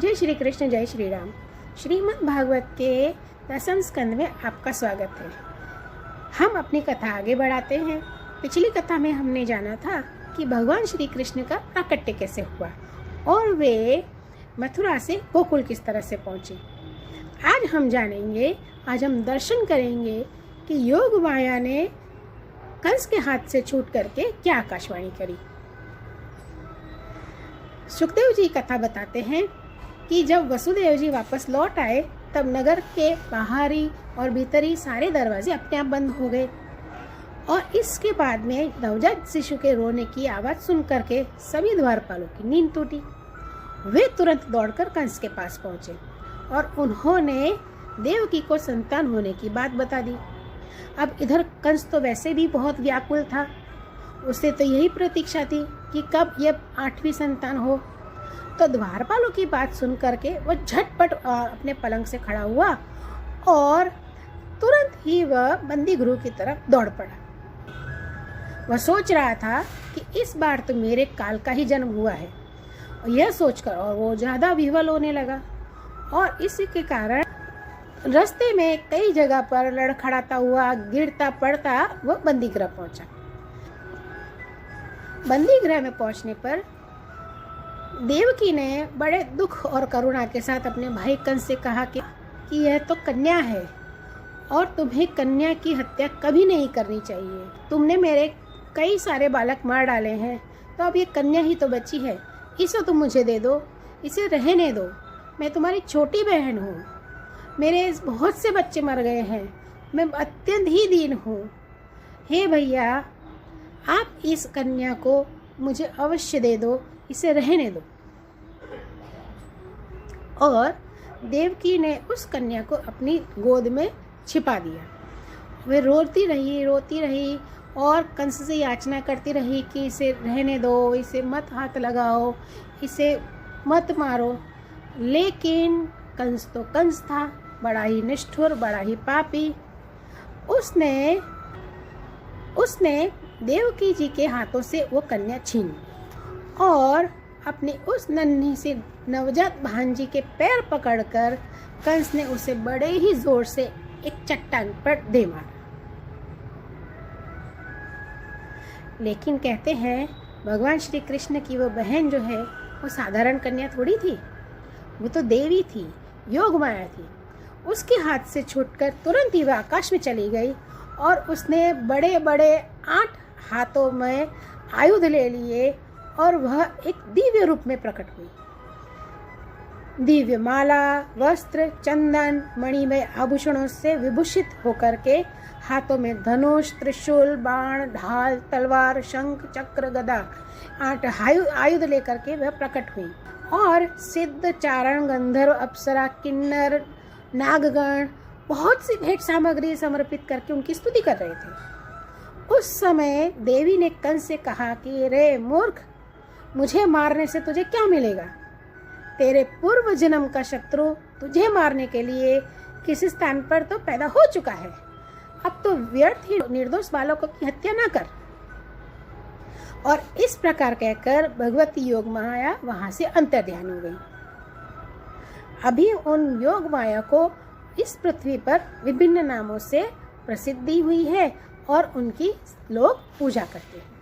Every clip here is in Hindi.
जय श्री कृष्ण, जय श्री राम। श्रीमद् भागवत के 10वें स्कंद में आपका स्वागत है। हम अपनी कथा आगे बढ़ाते हैं। पिछली कथा में हमने जाना था कि भगवान श्री कृष्ण का प्राकट्य कैसे हुआ और वे मथुरा से गोकुल किस तरह से पहुँचे। आज हम दर्शन करेंगे कि योग माया ने कंस के हाथ से छूट करके क्या आकाशवाणी करी। सुखदेव जी कथा बताते हैं कि जब वसुदेव जी वापस लौट आए तब नगर के बाहरी और भीतरी सारे दरवाजे अपने आप बंद हो गए और इसके बाद में नवजात शिशु के रोने की आवाज़ सुन करके सभी द्वारपालों की नींद टूटी। वे तुरंत दौड़कर कंस के पास पहुंचे और उन्होंने देवकी को संतान होने की बात बता दी। अब इधर कंस तो वैसे भी बहुत व्याकुल था, उसे तो यही प्रतीक्षा थी कि कब यह 8वीं संतान हो। तो द्वारपालों की बात सुन करके वह झटपट अपने पलंग से खड़ा हुआ और तुरंत ही वह बंदी गृह की तरफ दौड़ पड़ा। वह सोच रहा था कि इस बार तो मेरे काल का ही जन्म हुआ है, और यह सोचकर और वो ज़्यादा विह्वल होने लगा और इसी के कारण रास्ते में कई जगह पर लड़खड़ाता हुआ गिरता पड़ता वह बंदी गृह पहुंचा। बंदी गृह में पहुंचने पर देवकी ने बड़े दुख और करुणा के साथ अपने भाई कंस से कहा कि यह तो कन्या है और तुम्हें कन्या की हत्या कभी नहीं करनी चाहिए। तुमने मेरे कई सारे बालक मार डाले हैं, तो अब ये कन्या ही तो बची है, इसे तुम मुझे दे दो, इसे रहने दो। मैं तुम्हारी छोटी बहन हूँ, मेरे बहुत से बच्चे मर गए हैं, मैं अत्यंत ही दीन हूँ। हे भैया, आप इस कन्या को मुझे अवश्य दे दो, इसे रहने दो। और देवकी ने उस कन्या को अपनी गोद में छिपा दिया। वे रोती रही और कंस से याचना करती रही कि इसे रहने दो, इसे मत हाथ लगाओ, इसे मत मारो। लेकिन कंस तो कंस था, बड़ा ही निष्ठुर, बड़ा ही पापी। उसने देवकी जी के हाथों से वो कन्या छीन ली और अपनी उस नन्ही सी नवजात भांजी के पैर पकड़कर कंस ने उसे बड़े ही जोर से एक चट्टान पर दे मारा। लेकिन कहते हैं भगवान श्री कृष्ण की वो बहन जो है वो साधारण कन्या थोड़ी थी, वो तो देवी थी, योग माया थी। उसके हाथ से छूटकर तुरंत ही वह आकाश में चली गई और उसने बड़े बड़े 8 हाथों में आयुध ले लिए और वह एक दिव्य रूप में प्रकट हुई। दिव्य माला, वस्त्र, चंदन, मणिमय आभूषणों से विभूषित होकर के हाथों में धनुष, त्रिशूल, बाण, ढाल, तलवार, शंख, चक्र, गदा 8 आयुध लेकर के वह प्रकट हुई और सिद्ध, चारण, गंधर्व, अप्सरा, किन्नर, नागगण बहुत सी भेंट सामग्री समर्पित करके उनकी स्तुति कर रहे थे। उस समय देवी ने कंस से कहा कि रे मूर्ख, मुझे मारने से तुझे क्या मिलेगा? तेरे पूर्व जन्म का शत्रु तुझे मारने के लिए किसी स्थान पर तो पैदा हो चुका है, अब तो व्यर्थ ही निर्दोष बालकों की हत्या ना कर। और इस प्रकार कहकर भगवती योग माया वहां से अंतर्ध्यान हो गई। अभी उन योग माया को इस पृथ्वी पर विभिन्न नामों से प्रसिद्धि हुई है और उनकी लोग पूजा करते हैं।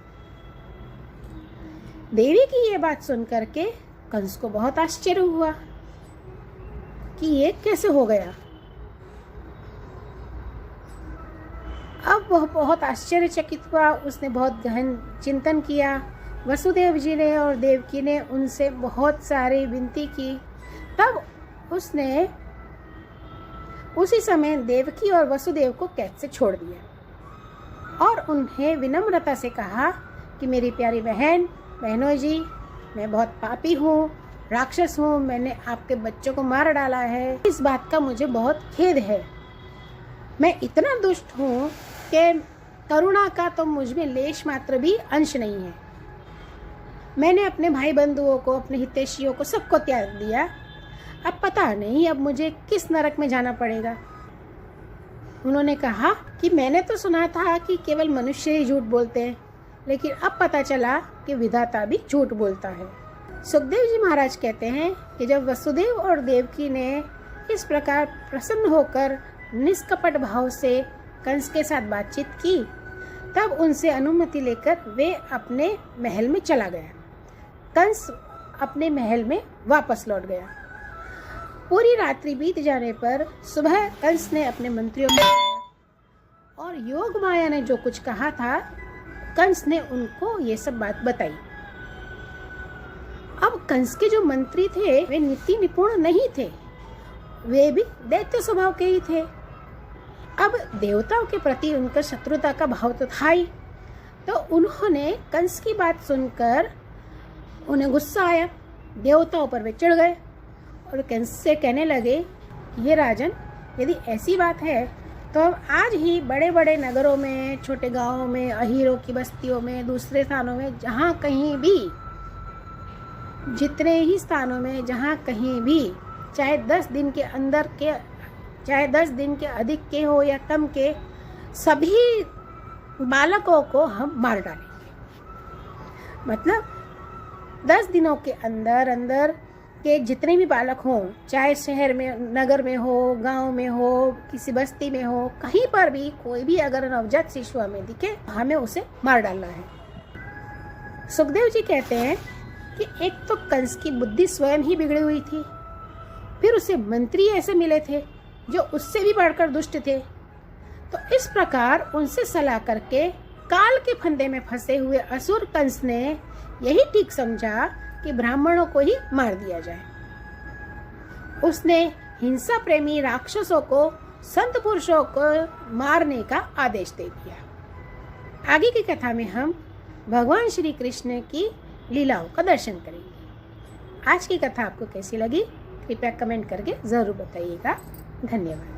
देवी की ये बात सुनकर के कंस को बहुत आश्चर्य हुआ कि ये कैसे हो गया। अब वह बहुत आश्चर्यचकित हुआ, उसने बहुत गहन चिंतन किया। वसुदेव जी ने और देवकी ने उनसे बहुत सारी विनती की। तब उसने उसी समय देवकी और वसुदेव को कैद से छोड़ दिया और उन्हें विनम्रता से कहा कि मेरी प्यारी बहनों जी, मैं बहुत पापी हूँ, राक्षस हूँ, मैंने आपके बच्चों को मार डाला है। इस बात का मुझे बहुत खेद है। मैं इतना दुष्ट हूँ कि करुणा का तो मुझ में लेश मात्र भी अंश नहीं है। मैंने अपने भाई बंधुओं को, अपने हितैषियों को, सबको त्याग दिया। अब पता नहीं अब मुझे किस नरक में जाना पड़ेगा। उन्होंने कहा कि मैंने तो सुना था कि केवल मनुष्य ही झूठ बोलते हैं, लेकिन अब पता चला कि विधाता भी झूठ बोलता है। सुखदेव जी महाराज कहते हैं कि जब वसुदेव और देवकी ने इस प्रकार प्रसन्न होकर निष्कपट भाव से कंस के साथ बातचीत की, तब उनसे अनुमति लेकर वे अपने महल में चला गया। कंस अपने महल में वापस लौट गया। पूरी रात्रि बीत जाने पर सुबह कंस ने अपने मंत्रियों को बुलाया और योग माया ने जो कुछ कहा था, कंस ने उनको ये सब बात बताई। अब कंस के जो मंत्री थे वे नीति निपुण नहीं थे, वे भी दैत्य स्वभाव के ही थे। अब देवताओं के प्रति उनका शत्रुता का भाव तो था ही, तो उन्होंने कंस की बात सुनकर उन्हें गुस्सा आया, देवताओं पर वे चढ़ गए और कंस से कहने लगे, ये राजन, यदि ऐसी बात है तो हम आज ही बड़े बड़े नगरों में, छोटे गांवों में, अहीरों की बस्तियों में, दूसरे स्थानों में, जहाँ कहीं भी, जितने ही स्थानों में जहाँ कहीं भी, चाहे 10 दिन के अंदर के, चाहे 10 दिन के अधिक के हो या कम के, सभी बालकों को हम मार डालेंगे। मतलब 10 दिनों के अंदर अंदर के जितने भी बालक हों, चाहे शहर में, नगर में हो, गांव में हो, किसी बस्ती में हो, कहीं पर भी कोई भी अगर नवजात शिशु हमें दिखे, हमें उसे मार डालना है। सुखदेव जी कहते हैं कि एक तो कंस की बुद्धि स्वयं ही बिगड़ी हुई थी, फिर उसे मंत्री ऐसे मिले थे जो उससे भी बढ़कर दुष्ट थे। तो इस प्रकार उनसे सलाह करके काल के फंदे में फंसे हुए असुर कंस ने यही ठीक समझा कि ब्राह्मणों को ही मार दिया जाए। उसने हिंसा प्रेमी राक्षसों को, संत पुरुषों को मारने का आदेश दे दिया। आगे की कथा में हम भगवान श्री कृष्ण की लीलाओं का दर्शन करेंगे। आज की कथा आपको कैसी लगी, कृपया कमेंट करके ज़रूर बताइएगा। धन्यवाद।